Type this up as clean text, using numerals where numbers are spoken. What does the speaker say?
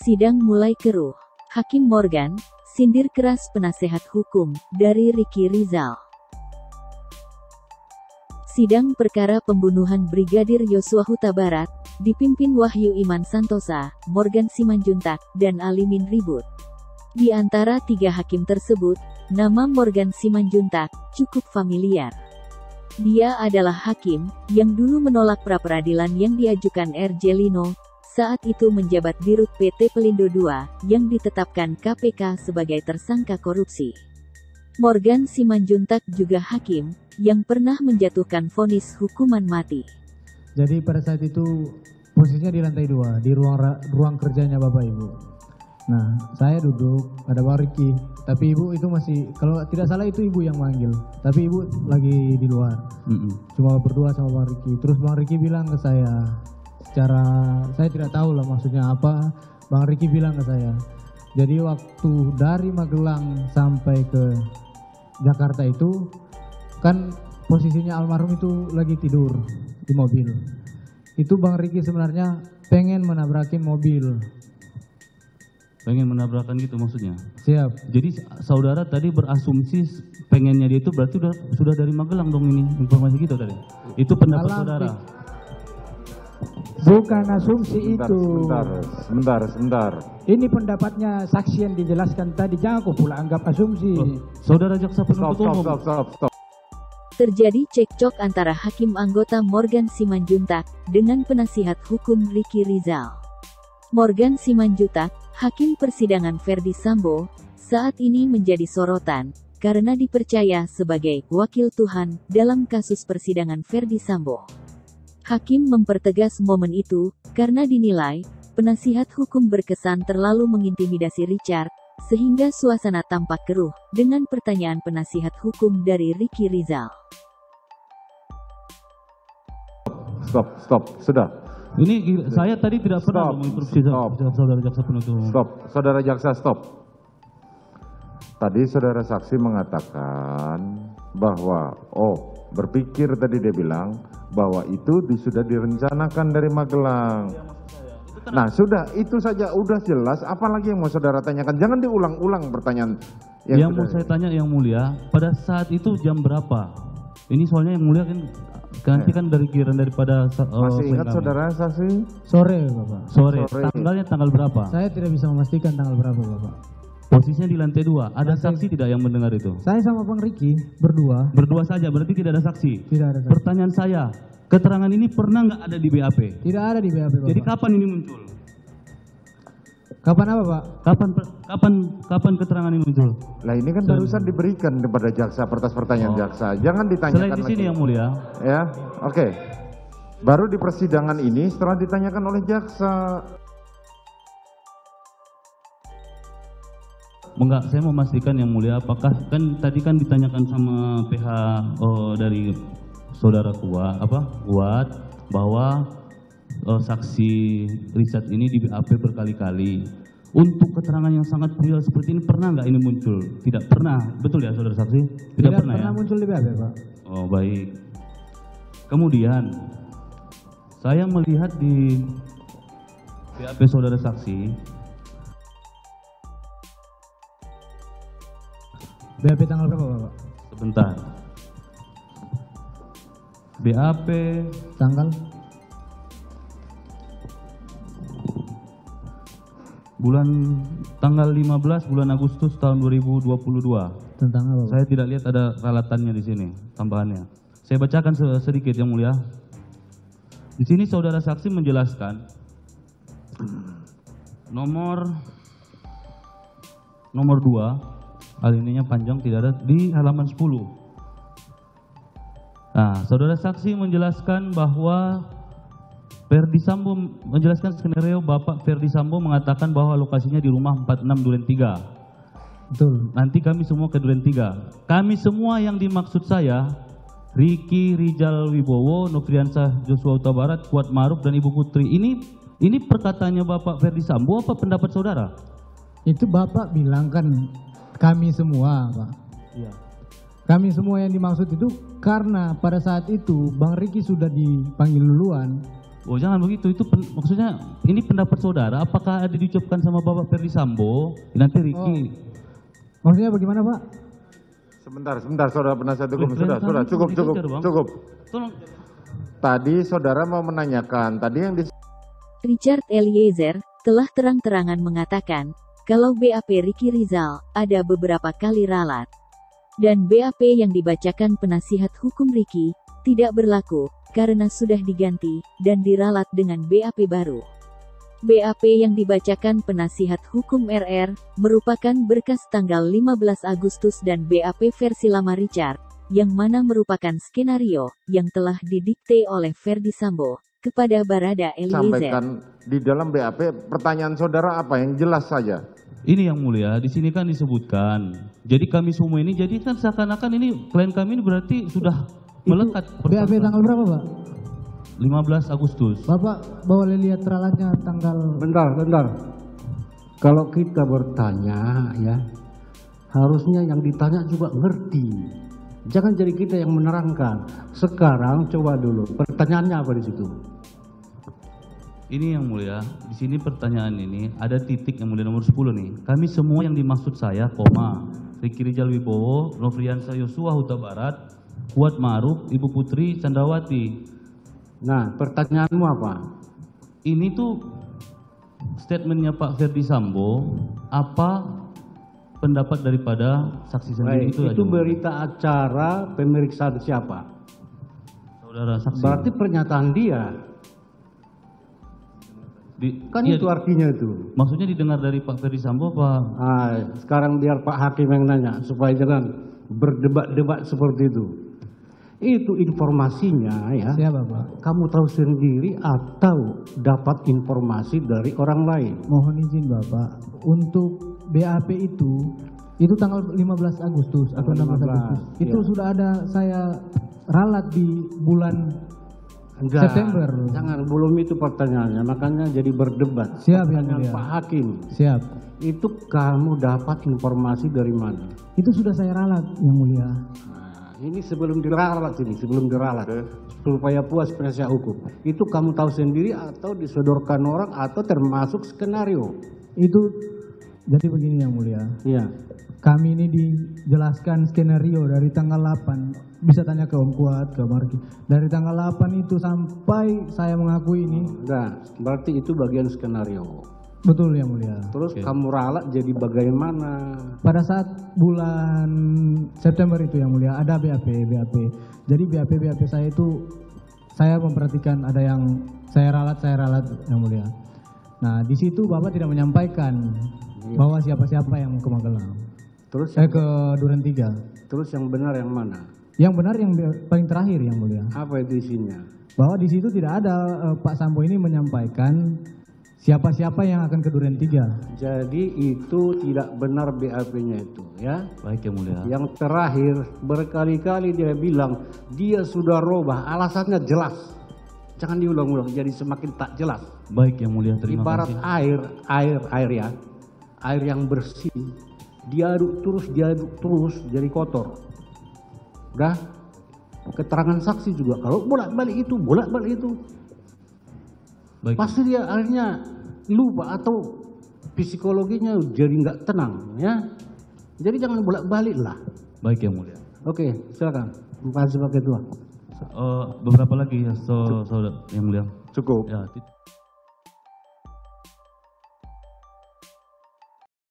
Sidang mulai keruh. Hakim Morgan, sindir keras penasehat hukum, dari Ricky Rizal. Sidang perkara pembunuhan Brigadir Yosua Huta Barat, dipimpin Wahyu Iman Santosa, Morgan Simanjuntak, dan Alimin Ribut. Di antara tiga hakim tersebut, nama Morgan Simanjuntak cukup familiar. Dia adalah hakim yang dulu menolak pra-peradilan yang diajukan R.J. Lino, saat itu menjabat Dirut PT Pelindo II, yang ditetapkan KPK sebagai tersangka korupsi. Morgan Simanjuntak juga hakim yang pernah menjatuhkan vonis hukuman mati. Jadi pada saat itu posisinya di lantai 2, di ruang kerjanya Bapak Ibu. Nah, saya duduk, ada Bang Ricky, tapi Ibu itu masih, kalau tidak salah itu Ibu yang manggil, tapi Ibu lagi di luar. Cuma berdua sama Bang Ricky. Terus Bang Ricky bilang ke saya, secara saya tidak tahu lah maksudnya apa, Bang Ricky bilang ke saya. Jadi waktu dari Magelang sampai ke Jakarta itu, kan posisinya almarhum itu lagi tidur di mobil. Itu Bang Ricky sebenarnya pengen menabrakin mobil. Pengen menabrakan gitu maksudnya? Siap. Jadi saudara tadi berasumsi pengennya dia itu berarti sudah dari Magelang dong ini, informasi gitu tadi? Itu pendapat saudara? Bukan asumsi itu. Sebentar. Ini pendapatnya saksi yang dijelaskan tadi, jangan kok pula anggap asumsi. Saudara jaksa penuntut umum. Stop. Terjadi cekcok antara hakim anggota Morgan Simanjuntak dengan penasihat hukum Ricky Rizal. Morgan Simanjuntak, hakim persidangan Ferdi Sambo, saat ini menjadi sorotan karena dipercaya sebagai wakil Tuhan dalam kasus persidangan Ferdi Sambo. Hakim mempertegas momen itu karena dinilai penasihat hukum berkesan terlalu mengintimidasi Richard, sehingga suasana tampak keruh dengan pertanyaan penasihat hukum dari Ricky Rizal. Stop, sudah. Ini saya tadi tidak pernah menginstruksi saudara jaksa penuntut umum. Saudara jaksa, stop. Tadi saudara saksi mengatakan bahwa, berpikir tadi dia bilang bahwa itu sudah direncanakan dari Magelang. Nah sudah, itu saja udah jelas, apalagi yang mau saudara tanyakan, jangan diulang-ulang pertanyaan. Yang mau saya tanya yang mulia, pada saat itu jam berapa? Ini soalnya yang mulia kan nanti kan dari kiran daripada masih ingat saudara saksi? Sore Bapak. Sore. Tanggalnya tanggal berapa? Saya tidak bisa memastikan tanggal berapa Bapak. Posisinya di lantai 2, ada saksi tidak yang mendengar itu? Saya sama Bang Ricky berdua. Berdua saja, berarti tidak ada saksi? Tidak ada saksi. Pertanyaan saya, keterangan ini pernah nggak ada di BAP? Tidak ada di BAP Bapak. Jadi kapan ini muncul? Kapan apa Pak? Kapan keterangan ini muncul? Lah ini kan barusan diberikan kepada jaksa atas pertanyaan jaksa. Jangan ditanyakan selain di sini lagi. yang mulia. Ya, oke. Baru di persidangan ini setelah ditanyakan oleh jaksa. Enggak, saya mau memastikan yang mulia, apakah kan tadi kan ditanyakan sama pihak dari saudara Kuat bahwa saksi Richard ini di BAP berkali-kali. Untuk keterangan yang sangat real seperti ini pernah nggak ini muncul? Tidak pernah, betul ya saudara saksi? Tidak pernah ya? Muncul di BAP Pak. Oh baik. Kemudian saya melihat di BAP saudara saksi. BAP tanggal berapa Bapak? Sebentar. BAP tanggal tanggal 15 bulan Agustus tahun 2022. Tentang apa? Saya tidak lihat ada ralatannya di sini, tambahannya. Saya bacakan sedikit yang mulia. Di sini saudara saksi menjelaskan nomor 2, alinenya panjang tidak ada di halaman 10. Nah, saudara saksi menjelaskan bahwa Ferdi Sambo menjelaskan skenario Bapak Ferdi Sambo mengatakan bahwa lokasinya di rumah 46 Duren 3. Betul. Nanti kami semua ke Duren 3. Kami semua yang dimaksud saya, Ricky Rizal Wibowo, Nofriansah Joshua Huta Barat, Kuat Maruf dan Ibu Putri. Ini perkataannya Bapak Ferdi Sambo apa pendapat saudara? Itu Bapak bilang kan kami semua Pak. Iya. Kami semua yang dimaksud itu karena pada saat itu Bang Ricky sudah dipanggil duluan Oh jangan begitu, itu maksudnya ini pendapat saudara, apakah ada diucapkan sama Bapak Ferdi Sambo? Nanti Ricky. Maksudnya bagaimana Pak? Sebentar saudara penasihat hukum, sudah cukup. Tolong. Tadi saudara mau menanyakan, tadi yang Richard Eliezer telah terang-terangan mengatakan kalau BAP Ricky Rizal ada beberapa kali ralat. Dan BAP yang dibacakan penasihat hukum Ricky tidak berlaku karena sudah diganti dan diralat dengan BAP baru. BAP yang dibacakan penasihat hukum RR merupakan berkas tanggal 15 Agustus dan BAP versi lama Richard, yang mana merupakan skenario yang telah didikte oleh Ferdi Sambo kepada Barada Eliezer. sampaikan di dalam BAP, pertanyaan saudara apa yang jelas saja? Ini yang mulia, di sini kan disebutkan. Jadi kami semua ini, jadi kan seakan-akan ini klien kami ini berarti sudah melekat. BAP tanggal berapa Pak? 15 Agustus. Bapak boleh lihat ralatnya tanggal... Bentar. Kalau kita bertanya ya, harusnya yang ditanya juga ngerti. Jangan jadi kita yang menerangkan. Sekarang coba dulu, pertanyaannya apa di situ? Ini yang mulia, di sini pertanyaan ini ada titik yang mulia nomor 10 nih. Kami semua yang dimaksud saya, Ricky Rizal Wibowo, Nofriansah Yosua Huta Barat, Kuat Ma'ruf, Ibu Putri Candrawati. Nah, pertanyaanmu apa? Ini tuh statementnya Pak Ferdi Sambo, apa pendapat daripada saksi sendiri Baik, itu? itu berita acara pemeriksaan siapa? Saudara saksi. Berarti pernyataan dia. Kan iya, itu artinya itu. maksudnya didengar dari Pak Ferdi Sambo apa? Sekarang biar Pak Hakim yang nanya supaya jangan berdebat-debat seperti itu. Itu informasinya ya. Siapa Pak? Kamu tahu sendiri atau dapat informasi dari orang lain? Mohon izin Bapak, untuk BAP itu tanggal 15 Agustus atau 16 Agustus. Itu iya. sudah ada saya ralat di bulan September. Jangan, belum itu pertanyaannya, makanya jadi berdebat. Siap yang Pertanyaan mulia. Pak Hakim, Siap. itu kamu dapat informasi dari mana? Itu sudah saya ralat yang mulia. Nah, ini sebelum diralat supaya puas penasihat hukum. Itu kamu tahu sendiri atau disodorkan orang atau termasuk skenario? Itu jadi begini yang mulia. Iya. Kami ini dijelaskan skenario dari tanggal 8. Bisa tanya ke Om Kuat, ke Marki. Dari tanggal 8 itu sampai saya mengakui ini. Nah, berarti itu bagian skenario. Betul yang mulia. Terus kamu ralat jadi bagaimana? Pada saat bulan September itu yang mulia ada BAP. Jadi BAP saya itu saya memperhatikan ada yang saya ralat yang mulia. Nah di situ Bapak tidak menyampaikan bahwa siapa-siapa yang ke Magelang. Terus Ke Duren 3. terus yang benar yang mana? Yang benar yang paling terakhir yang mulia. Apa itu isinya? Bahwa di situ tidak ada Pak Sambo ini menyampaikan siapa-siapa yang akan ke Duren 3. Jadi itu tidak benar BAP-nya itu ya. Baik yang mulia. Yang terakhir berkali-kali dia bilang dia sudah robah, alasannya jelas. Jangan diulang-ulang jadi semakin tak jelas. Baik yang mulia, terima Ibarat kasih. air ya. Air yang bersih diaduk terus jadi kotor. Udah, keterangan saksi juga kalau bolak-balik itu. Baik. Pasti dia akhirnya lupa atau psikologinya jadi nggak tenang ya. Jadi jangan bolak-balik lah. Baik yang mulia. Oke, silakan. Terima kasih sebagai tua. Beberapa lagi ya, saudara yang mulia. Cukup. Ya,